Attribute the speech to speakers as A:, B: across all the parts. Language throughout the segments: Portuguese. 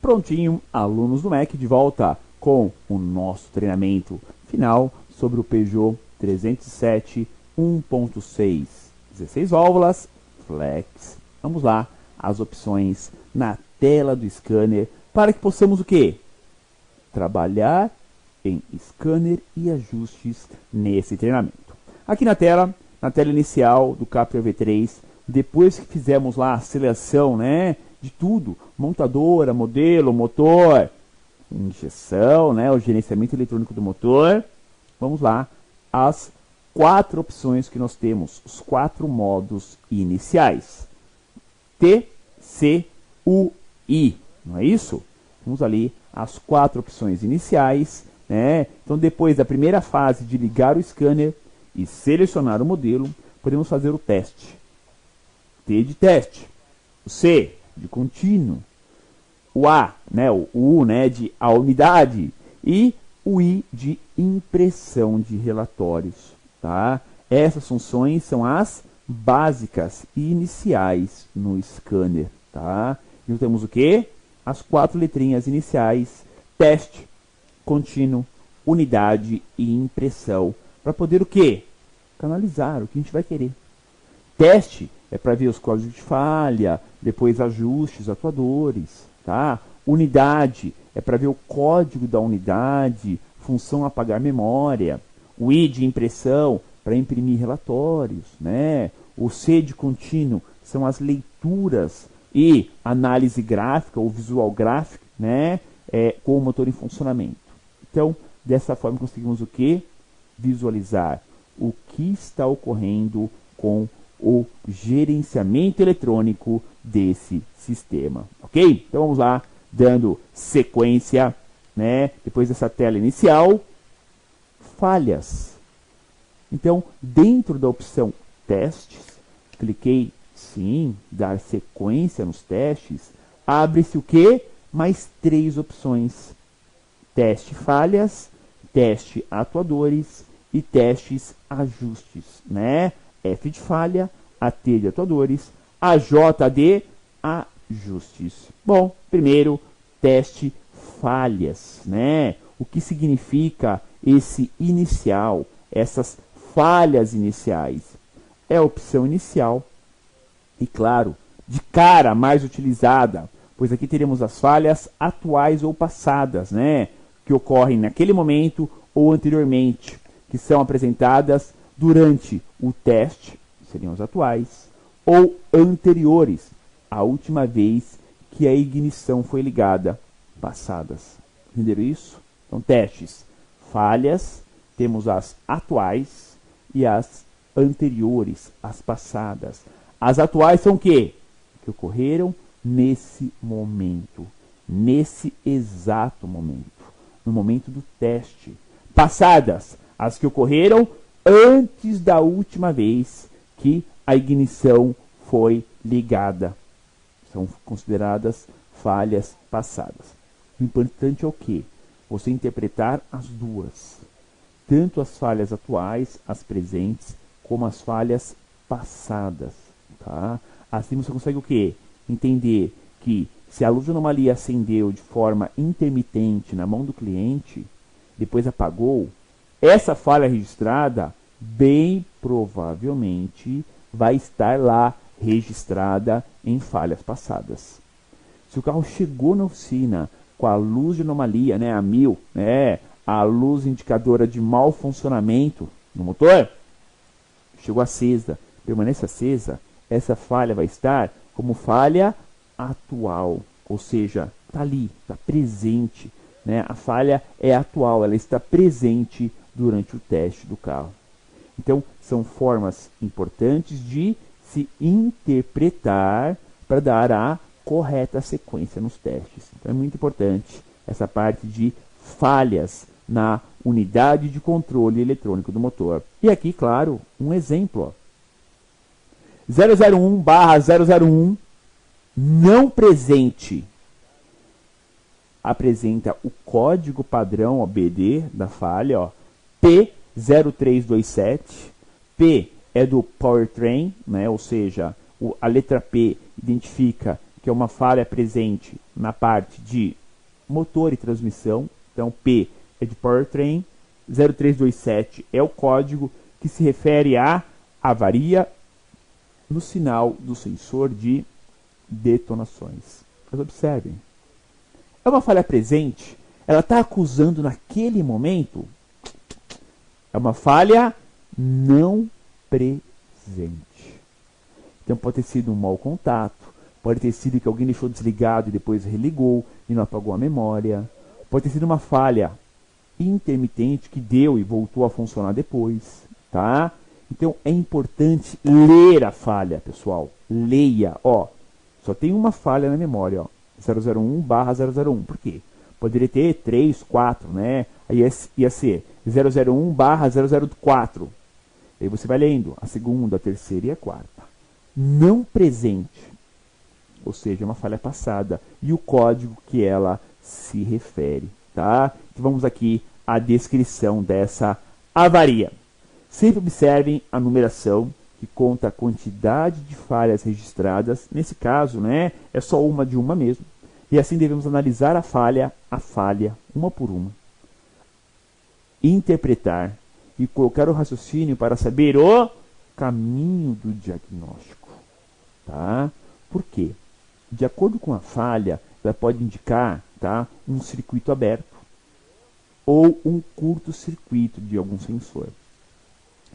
A: Prontinho, alunos do MEC, de volta com o nosso treinamento final sobre o Peugeot 307 1.6. 16 válvulas, flex. Vamos lá, as opções na tela do scanner para que possamos o quê? Trabalhar em scanner e ajustes nesse treinamento. Aqui na tela inicial do Captur V3, depois que fizemos lá a seleção, né, de tudo, montadora, modelo, motor, injeção, né, o gerenciamento eletrônico do motor, vamos lá, as 4 opções que nós temos, os 4 modos iniciais. T, C, U, I, não é isso? Vamos ali, as 4 opções iniciais, né? Então depois da primeira fase de ligar o scanner e selecionar o modelo, podemos fazer o teste. T de teste, o C de contínuo, o A, né, o U, né, de a unidade, e o I de impressão de relatórios, tá? Essas funções são as básicas e iniciais no scanner, tá? Então temos o que? As 4 letrinhas iniciais, teste, contínuo, unidade e impressão, para poder o que? Canalizar o que a gente vai querer. Teste é para ver os códigos de falha, depois ajustes, atuadores, tá? Unidade é para ver o código da unidade, função apagar memória. O I de impressão para imprimir relatórios, né? O C de contínuo são as leituras e análise gráfica ou visual gráfica, né? Com o motor em funcionamento. Então, dessa forma conseguimos o que? Visualizar o que está ocorrendo com o gerenciamento eletrônico desse sistema, ok? Então vamos lá, dando sequência, né? Depois dessa tela inicial, falhas. Então, dentro da opção testes, cliquei sim, dar sequência nos testes, abre-se o que? Mais 3 opções. Teste falhas, teste atuadores e testes ajustes, né? F de falha, AT de atuadores, AJ de ajustes. Bom, primeiro, teste falhas, né? O que significa esse inicial, essas falhas iniciais? É a opção inicial e, claro, de cara mais utilizada, pois aqui teremos as falhas atuais ou passadas, né? Que ocorrem naquele momento ou anteriormente, que são apresentadas durante o teste, seriam as atuais, ou anteriores, a última vez que a ignição foi ligada, passadas. Entenderam isso? Então, testes, falhas, temos as atuais e as anteriores, as passadas. As atuais são o quê? Que ocorreram nesse momento, nesse exato momento, no momento do teste. Passadas, as que ocorreram antes da última vez que a ignição foi ligada. São consideradas falhas passadas. O importante é o quê? Você interpretar as duas. Tanto as falhas atuais, as presentes, como as falhas passadas. Tá? Assim você consegue o quê? Entender que se a luz de anomalia acendeu de forma intermitente na mão do cliente, depois apagou, essa falha registrada, bem provavelmente, vai estar lá registrada em falhas passadas. Se o carro chegou na oficina com a luz de anomalia, né, a 1000, né, a luz indicadora de mau funcionamento no motor, chegou acesa, permanece acesa, essa falha vai estar como falha atual, ou seja, está ali, está presente, né? A falha é atual, ela está presente durante o teste do carro. Então, são formas importantes de se interpretar para dar a correta sequência nos testes. Então, é muito importante essa parte de falhas na unidade de controle eletrônico do motor. E aqui, claro, um exemplo. 001/001 não presente apresenta o código padrão BD da falha, ó, P0327. P é do powertrain, né? Ou seja, a letra P identifica que é uma falha presente na parte de motor e transmissão. Então, P é de powertrain. 0327 é o código que se refere à avaria no sinal do sensor de detonações. Mas observem, é uma falha presente, ela está acusando naquele momento, é uma falha não presente. Então pode ter sido um mau contato, pode ter sido que alguém deixou desligado e depois religou e não apagou a memória, pode ter sido uma falha intermitente que deu e voltou a funcionar depois, tá? Então é importante ler a falha, pessoal. Leia, ó. Só tem uma falha na memória, ó. 001/001. Por quê? Poderia ter 3, 4, né? Aí ia ser 001/004. Aí você vai lendo a segunda, a terceira e a quarta. Não presente, ou seja, uma falha passada, e o código que ela se refere, tá? Então vamos aqui à descrição dessa avaria. Sempre observem a numeração, que conta a quantidade de falhas registradas. Nesse caso, né, é só uma de uma mesmo. E assim devemos analisar a falha, uma por uma. Interpretar e colocar o raciocínio para saber o caminho do diagnóstico. Tá? Por quê? De acordo com a falha, ela pode indicar, tá, um circuito aberto ou um curto-circuito de algum sensor.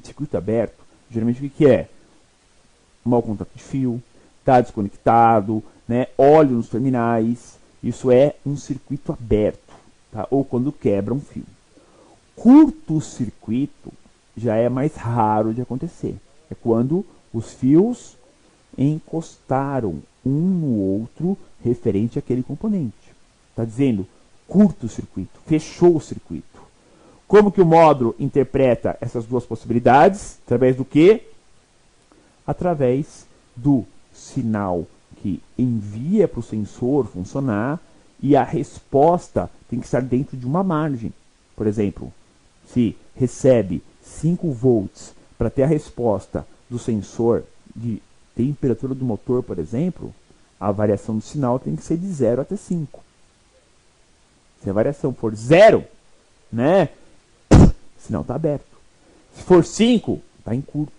A: Circuito aberto, geralmente o que é? Mau contato de fio, está desconectado, né? Óleo nos terminais, isso é um circuito aberto, tá? Ou quando quebra um fio. Curto-circuito já é mais raro de acontecer, é quando os fios encostaram um no outro referente àquele componente. Está dizendo curto-circuito, fechou o circuito. Como que o módulo interpreta essas duas possibilidades? Através do quê? Através do sinal que envia para o sensor funcionar e a resposta tem que estar dentro de uma margem. Por exemplo, se recebe 5 volts para ter a resposta do sensor de temperatura do motor, por exemplo, a variação do sinal tem que ser de 0 até 5. Se a variação for 0, né? O sinal está aberto. Se for 5, está em curto.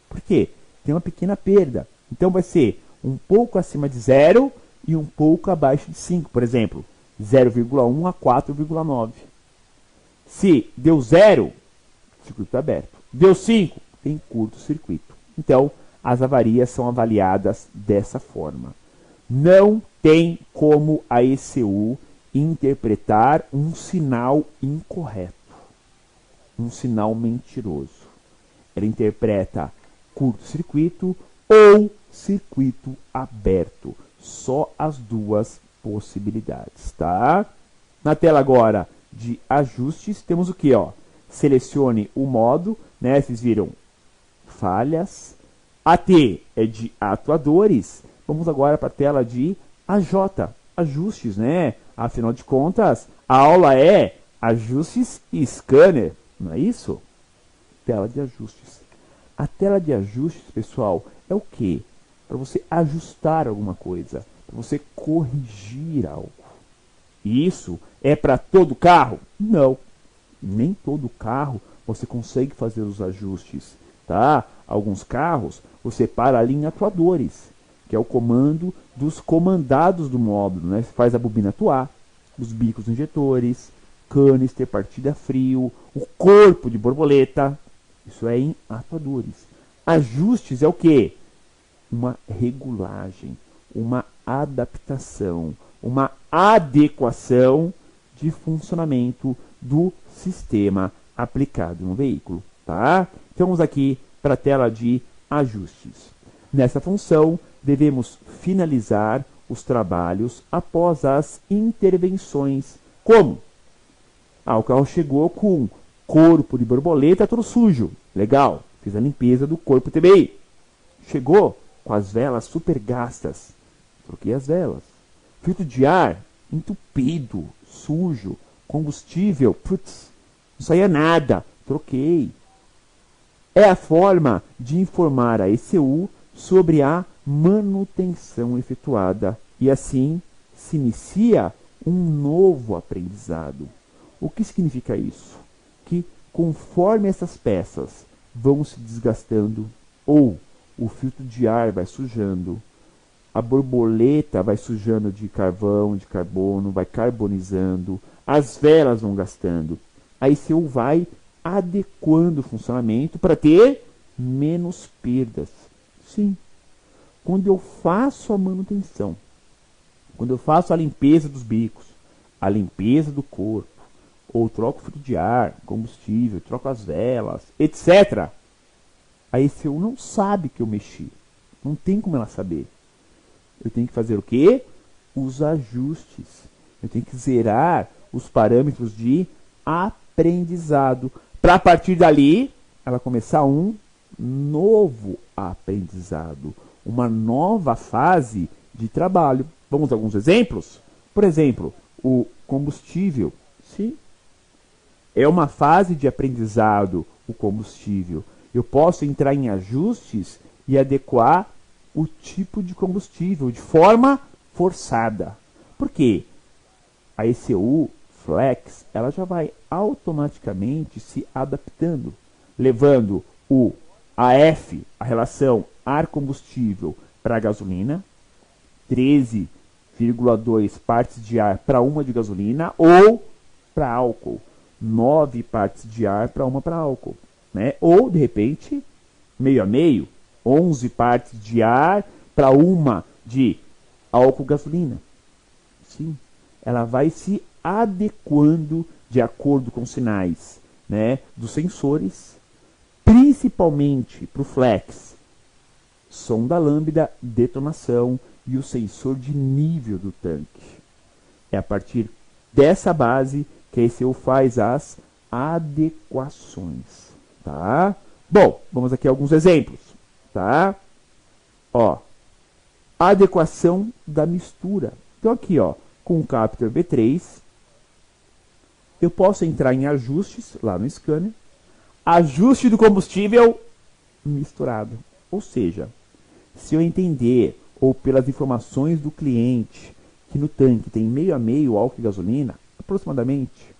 A: Por quê? Tem uma pequena perda. Então vai ser um pouco acima de 0 e um pouco abaixo de 5. Por exemplo, 0,1 a 4,9. Se deu 0, o circuito está aberto. Deu 5, tem curto-circuito. Então, as avarias são avaliadas dessa forma. Não tem como a ECU interpretar um sinal incorreto, um sinal mentiroso. Ela interpreta curto-circuito ou circuito aberto. Só as duas possibilidades, tá? Na tela agora de ajustes, temos o que, ó? Selecione o modo, né? Vocês viram falhas. AT é de atuadores. Vamos agora para a tela de AJ, ajustes, né? Afinal de contas, a aula é ajustes e scanner, não é isso? Tela de ajustes. A tela de ajustes, pessoal, é o quê? Para você ajustar alguma coisa, para você corrigir algo. E isso é para todo carro? Não. Nem todo carro você consegue fazer os ajustes, tá? Alguns carros você para ali em atuadores, que é o comando dos comandados do módulo, né? Você faz a bobina atuar, os bicos injetores, canister, partida frio, o corpo de borboleta. Isso é em atuadores. Ajustes é o quê? Uma regulagem, uma adaptação, uma adequação de funcionamento do sistema aplicado no veículo, tá? Então vamos aqui para a tela de ajustes. Nessa função, devemos finalizar os trabalhos após as intervenções. Como? O carro chegou com corpo de borboleta todo sujo. Legal, fiz a limpeza do corpo TBI. Chegou com as velas super gastas. Troquei as velas. Filtro de ar entupido, sujo, combustível, putz, não saía nada. Troquei. É a forma de informar a ECU sobre a manutenção efetuada E assim se inicia um novo aprendizado. O que significa isso? Que conforme essas peças vão se desgastando, ou o filtro de ar vai sujando, a borboleta vai sujando de carvão, de carbono, vai carbonizando, as velas vão gastando. A ECU vai adequando o funcionamento para ter menos perdas. Sim, quando eu faço a manutenção, quando eu faço a limpeza dos bicos, a limpeza do corpo, ou troco o filtro de ar, combustível, troco as velas, etc., a ECU não sabe que eu mexi. Não tem como ela saber. Eu tenho que fazer o quê? Os ajustes. Eu tenho que zerar os parâmetros de aprendizado. Para a partir dali, ela começar um novo aprendizado. Uma nova fase de trabalho. Vamos a alguns exemplos? Por exemplo, o combustível. Sim. É uma fase de aprendizado o combustível. Eu posso entrar em ajustes e adequar o tipo de combustível de forma forçada. Por quê? A ECU Flex, ela já vai automaticamente se adaptando, levando o AF, a relação ar-combustível, para a gasolina, 13,2 partes de ar para uma de gasolina, ou para álcool, 9 partes de ar para uma para álcool. Né? Ou, de repente, meio a meio, 11 partes de ar para uma de álcool gasolina. Sim, ela vai se adequando de acordo com os sinais, né, dos sensores, principalmente para o flex, sonda lambda, detonação e o sensor de nível do tanque. É a partir dessa base que a ECU faz as adequações. Tá? Bom, vamos aqui a alguns exemplos. Tá? Ó, adequação da mistura. Então aqui, ó, com o Captor V3, eu posso entrar em ajustes lá no scanner, ajuste do combustível misturado. Ou seja, se eu entender, ou pelas informações do cliente, que no tanque tem meio a meio álcool e gasolina, aproximadamente,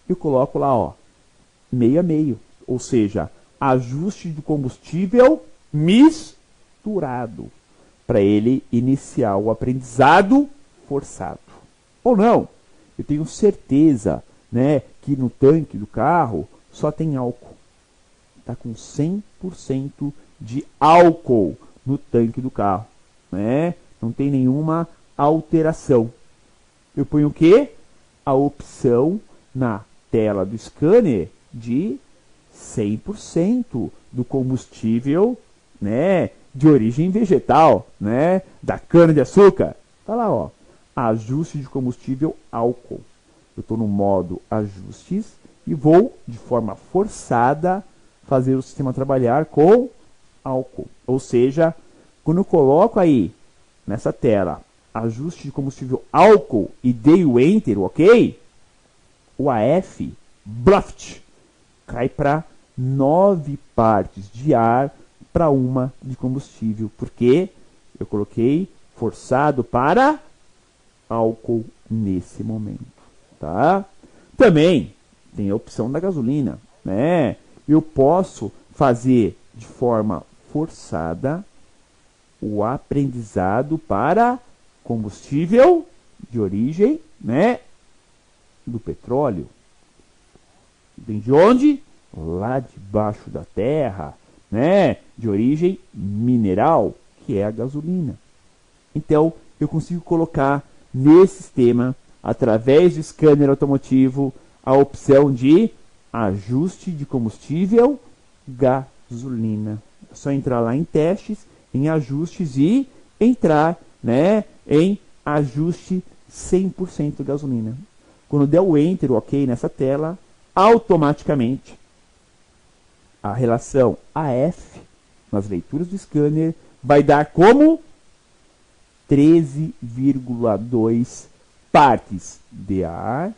A: eu coloco lá, ó, meio a meio. Ou seja, ajuste do combustível misturado, para ele iniciar o aprendizado forçado. Ou não, eu tenho certeza, né, que no tanque do carro só tem álcool. Está com 100% de álcool no tanque do carro. Né? Não tem nenhuma alteração. Eu ponho o quê? A opção na tela do scanner de 100% do combustível, né, de origem vegetal, né, da cana de açúcar. Tá lá, ó, ajuste de combustível álcool. Eu estou no modo ajustes e vou, de forma forçada, fazer o sistema trabalhar com álcool. Ou seja, quando eu coloco aí nessa tela ajuste de combustível álcool e dei o Enter, ok? O AF, BRAFT, cai para 9 partes de ar para uma de combustível, porque eu coloquei forçado para álcool nesse momento, tá? Também tem a opção da gasolina, né? Eu posso fazer de forma forçada o aprendizado para combustível de origem, né, do petróleo. Vem de onde? Lá debaixo da terra, né, de origem mineral, que é a gasolina. Então, eu consigo colocar nesse sistema, através do scanner automotivo, a opção de ajuste de combustível gasolina. É só entrar lá em testes, em ajustes e entrar, né, em ajuste 100% gasolina. Quando der o Enter, o OK nessa tela, automaticamente a relação AF nas leituras do scanner vai dar como 13,2 partes de ar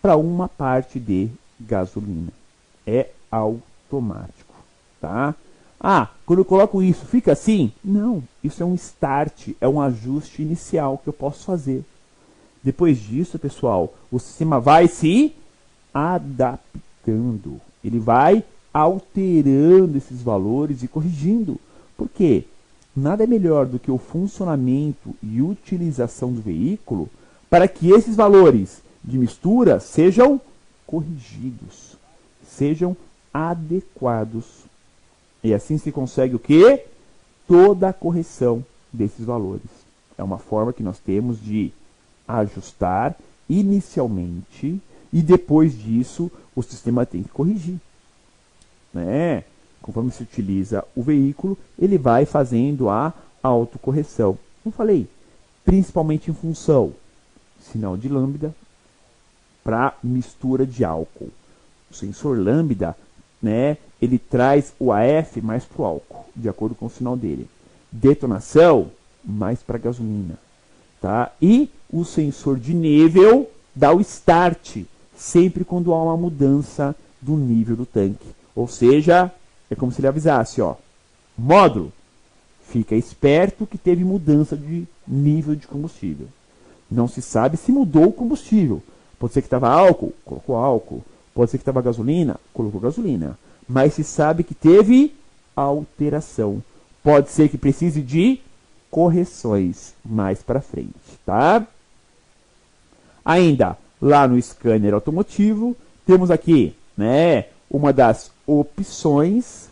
A: para uma parte de gasolina. É automático, tá? Ah, quando eu coloco isso, fica assim? Não, isso é um start, é um ajuste inicial que eu posso fazer. Depois disso, pessoal, o sistema vai se adaptando. Ele vai alterando esses valores e corrigindo. Por quê? Nada é melhor do que o funcionamento e utilização do veículo para que esses valores de mistura sejam corrigidos, sejam adequados. E assim se consegue o quê? Toda a correção desses valores. É uma forma que nós temos de ajustar inicialmente e depois disso o sistema tem que corrigir. Né? Conforme se utiliza o veículo, ele vai fazendo a autocorreção. Como falei, principalmente em função sinal de lambda para mistura de álcool. O sensor lambda, né, ele traz o AF mais para o álcool, de acordo com o sinal dele. Detonação, mais para a gasolina. Tá? E o sensor de nível dá o start, sempre quando há uma mudança do nível do tanque. Ou seja, é como se ele avisasse, ó, módulo, fica esperto que teve mudança de nível de combustível. Não se sabe se mudou o combustível. Pode ser que estava álcool, colocou álcool. Pode ser que estava gasolina, colocou gasolina. Mas se sabe que teve alteração. Pode ser que precise de correções mais para frente, tá? Ainda, lá no scanner automotivo, temos aqui, né, uma das opções,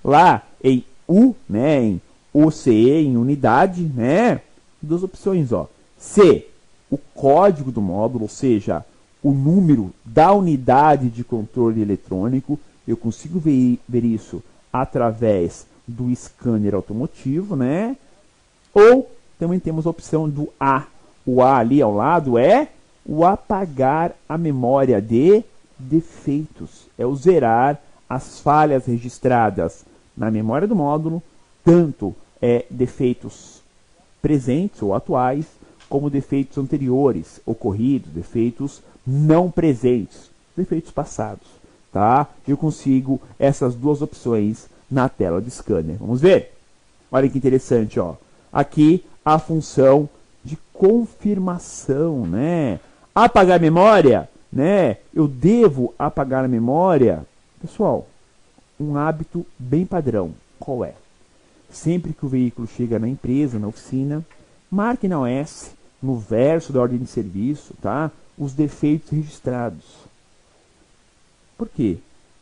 A: lá em U, né, em UCE, em unidade, né, duas opções, ó. C, o código do módulo, ou seja, o número da unidade de controle eletrônico. Eu consigo ver isso através do scanner automotivo, né? Ou também temos a opção do A. O A ali ao lado é o apagar a memória de defeitos. É o zerar as falhas registradas na memória do módulo, tanto defeitos presentes ou atuais, como defeitos anteriores, ocorridos, defeitos não presentes, defeitos passados. Tá? Eu consigo essas duas opções na tela de scanner. Vamos ver? Olha que interessante, ó. Aqui a função de confirmação, né? Apagar a memória, né? Eu devo apagar a memória. Pessoal, um hábito bem padrão. Qual é? Sempre que o veículo chega na empresa, na oficina, marque na OS, no verso da ordem de serviço, tá? Os defeitos registrados. Por quê?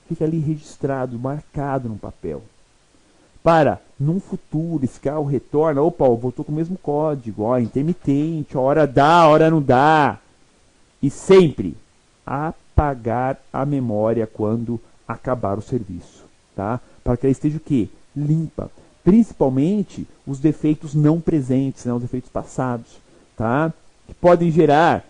A: Fica ali registrado, marcado no papel. Para, num futuro, esse carro retorna, opa, voltou com o mesmo código, ó, intermitente, hora dá, hora não dá. E sempre apagar a memória quando acabar o serviço, tá? Para que ela esteja o quê? Limpa. Principalmente os defeitos não presentes, né? Os defeitos passados, tá? Que podem gerar,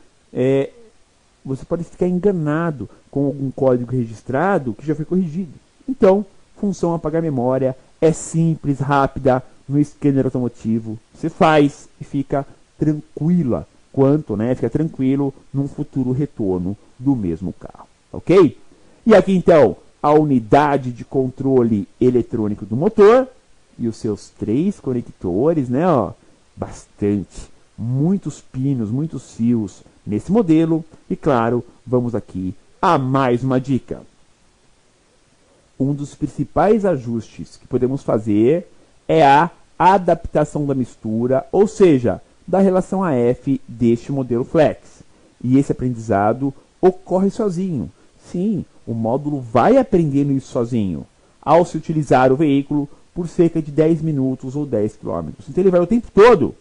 A: você pode ficar enganado com algum código registrado que já foi corrigido. Então, função apagar memória é simples, rápida, no scanner automotivo. Você faz e fica tranquila quanto, né? Fica tranquilo num futuro retorno do mesmo carro, ok? E aqui então, a unidade de controle eletrônico do motor e os seus 3 conectores, né? Ó, bastante, muitos pinos, muitos fios nesse modelo. E claro, vamos aqui a mais uma dica. Um dos principais ajustes que podemos fazer é a adaptação da mistura, ou seja, da relação AF deste modelo Flex. E esse aprendizado ocorre sozinho. Sim, o módulo vai aprendendo isso sozinho, ao se utilizar o veículo por cerca de 10 minutos ou 10 km. Então ele vai o tempo todo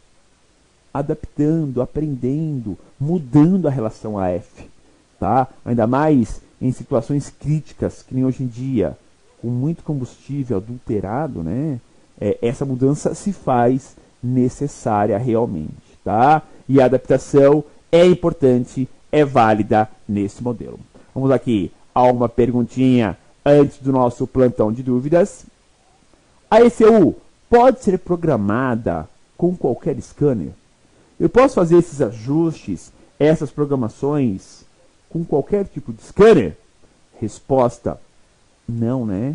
A: adaptando, aprendendo, mudando a relação AF. Tá? Ainda mais em situações críticas, que nem hoje em dia, com muito combustível adulterado, né? Essa mudança se faz necessária realmente. Tá? E a adaptação é importante, é válida nesse modelo. Vamos aqui a uma perguntinha antes do nosso plantão de dúvidas. A ECU pode ser programada com qualquer scanner? Eu posso fazer esses ajustes, essas programações com qualquer tipo de scanner? Resposta, não, né?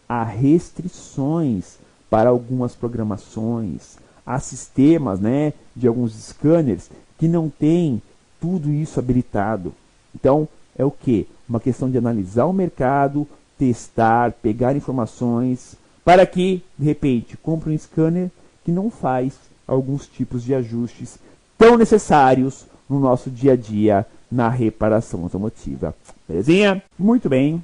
A: há restrições para algumas programações, há sistemas, né, de alguns scanners que não tem tudo isso habilitado. Então, é o que? Uma questão de analisar o mercado, testar, pegar informações, para que, de repente, compre um scanner que não faz alguns tipos de ajustes tão necessários no nosso dia a dia na reparação automotiva. Belezinha? Muito bem.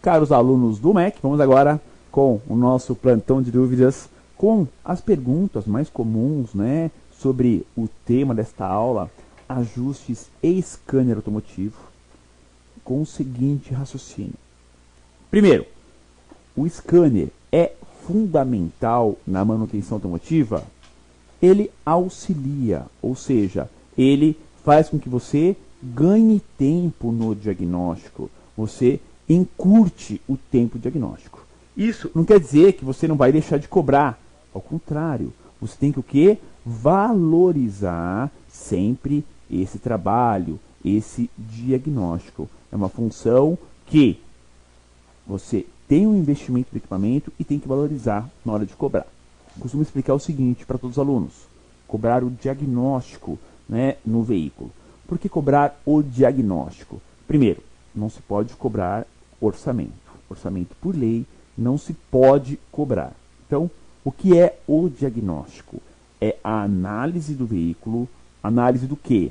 A: Caros alunos do MEC, vamos agora com o nosso plantão de dúvidas, com as perguntas mais comuns, né, sobre o tema desta aula, ajustes e scanner automotivo, com o seguinte raciocínio. Primeiro, o scanner é fundamental na manutenção automotiva? Ele auxilia, ou seja, ele faz com que você ganhe tempo no diagnóstico, você encurte o tempo diagnóstico. Isso não quer dizer que você não vai deixar de cobrar, ao contrário, você tem que o quê? Valorizar sempre esse trabalho, esse diagnóstico. É uma função que você tem um investimento do equipamento e tem que valorizar na hora de cobrar. Costumo explicar o seguinte para todos os alunos: cobrar o diagnóstico, né, no veículo. Por que cobrar o diagnóstico? Primeiro, não se pode cobrar orçamento. Orçamento por lei não se pode cobrar. Então, o que é o diagnóstico? É a análise do veículo, análise do quê?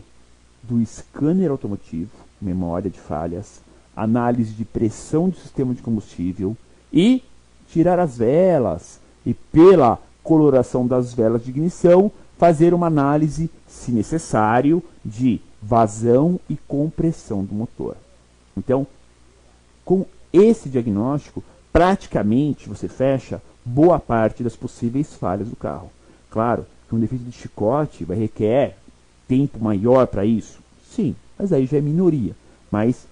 A: Do scanner automotivo, memória de falhas, análise de pressão do sistema de combustível e tirar as velas e, pela coloração das velas de ignição, fazer uma análise, se necessário, de vazão e compressão do motor. Então, com esse diagnóstico, praticamente você fecha boa parte das possíveis falhas do carro. Claro que um defeito de chicote vai requer tempo maior para isso. Sim, mas aí já é minoria. Mas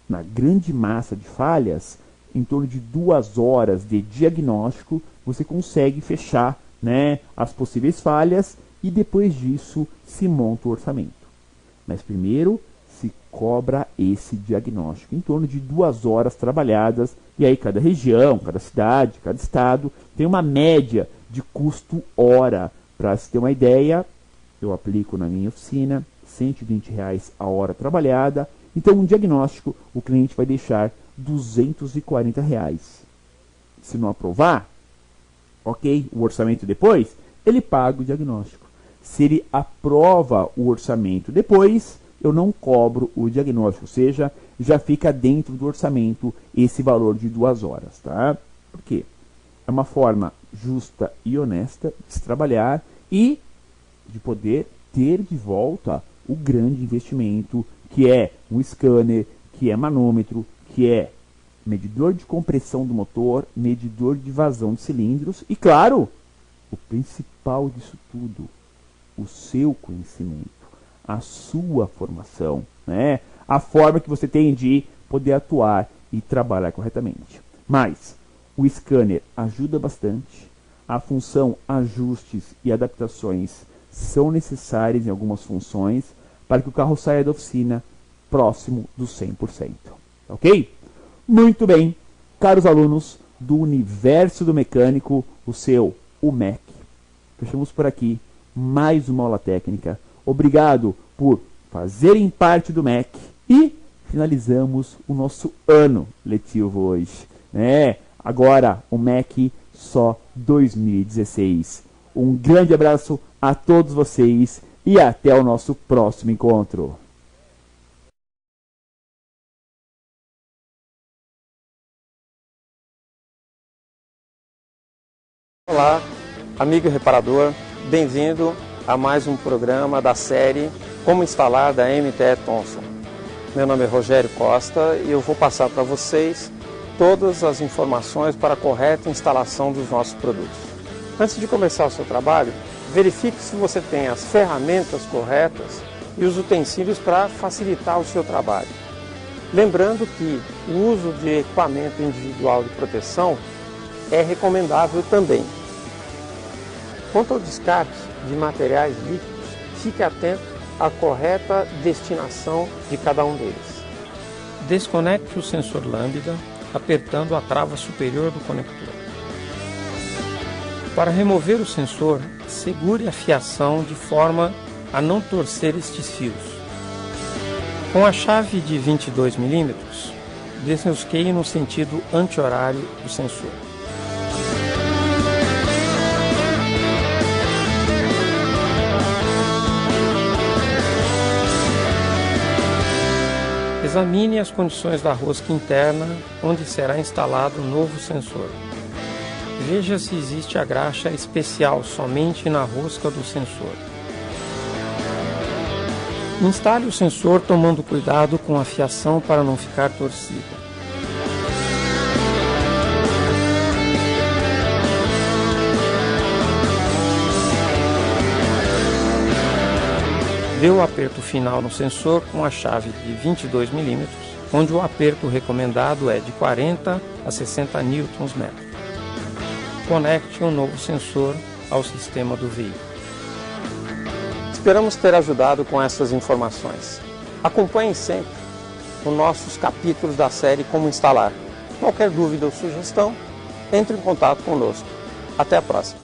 A: na grande massa de falhas, em torno de 2 horas de diagnóstico, você consegue fechar, né, as possíveis falhas e depois disso se monta o orçamento. Mas primeiro se cobra esse diagnóstico, em torno de 2 horas trabalhadas, e aí cada região, cada cidade, cada estado tem uma média de custo hora. Para se ter uma ideia, eu aplico na minha oficina R$120 a hora trabalhada. Então, um diagnóstico, o cliente vai deixar R$240. Se não aprovar, ok, o orçamento depois, ele paga o diagnóstico. Se ele aprova o orçamento depois, eu não cobro o diagnóstico, ou seja, já fica dentro do orçamento esse valor de 2 horas, tá? Por quê? É uma forma justa e honesta de se trabalhar e de poder ter de volta o grande investimento que é um scanner, que é manômetro, que é medidor de compressão do motor, medidor de vazão de cilindros e, claro, o principal disso tudo, o seu conhecimento, a sua formação, né? A forma que você tem de poder atuar e trabalhar corretamente. Mas o scanner ajuda bastante. A função ajustes e adaptações são necessárias em algumas funções para que o carro saia da oficina próximo dos 100%. Ok? Muito bem, caros alunos do universo do mecânico, o MEC. Fechamos por aqui mais uma aula técnica. Obrigado por fazerem parte do MEC e finalizamos o nosso ano letivo hoje, né? Agora o MEC só 2016. Um grande abraço a todos vocês e até o nosso próximo encontro.
B: Olá, amigo reparador, bem-vindo a mais um programa da série Como Instalar da MTE Thomson. Meu nome é Rogério Costa e eu vou passar para vocês todas as informações para a correta instalação dos nossos produtos. Antes de começar o seu trabalho, verifique se você tem as ferramentas corretas e os utensílios para facilitar o seu trabalho. Lembrando que o uso de equipamento individual de proteção é recomendável também. Quanto ao descarte de materiais líquidos, fique atento à correta destinação de cada um deles. Desconecte o sensor lambda apertando a trava superior do conector. Para remover o sensor, segure a fiação de forma a não torcer estes fios. Com a chave de 22 mm, desenrosqueie no sentido anti-horário do sensor. Examine as condições da rosca interna, onde será instalado o novo sensor. Veja se existe a graxa especial somente na rosca do sensor. Instale o sensor tomando cuidado com a fiação para não ficar torcida. Dê o aperto final no sensor com a chave de 22 mm, onde o aperto recomendado é de 40 a 60 Nm. Conecte o novo sensor ao sistema do veículo. Esperamos ter ajudado com essas informações. Acompanhe sempre os nossos capítulos da série Como Instalar. Qualquer dúvida ou sugestão, entre em contato conosco. Até a próxima!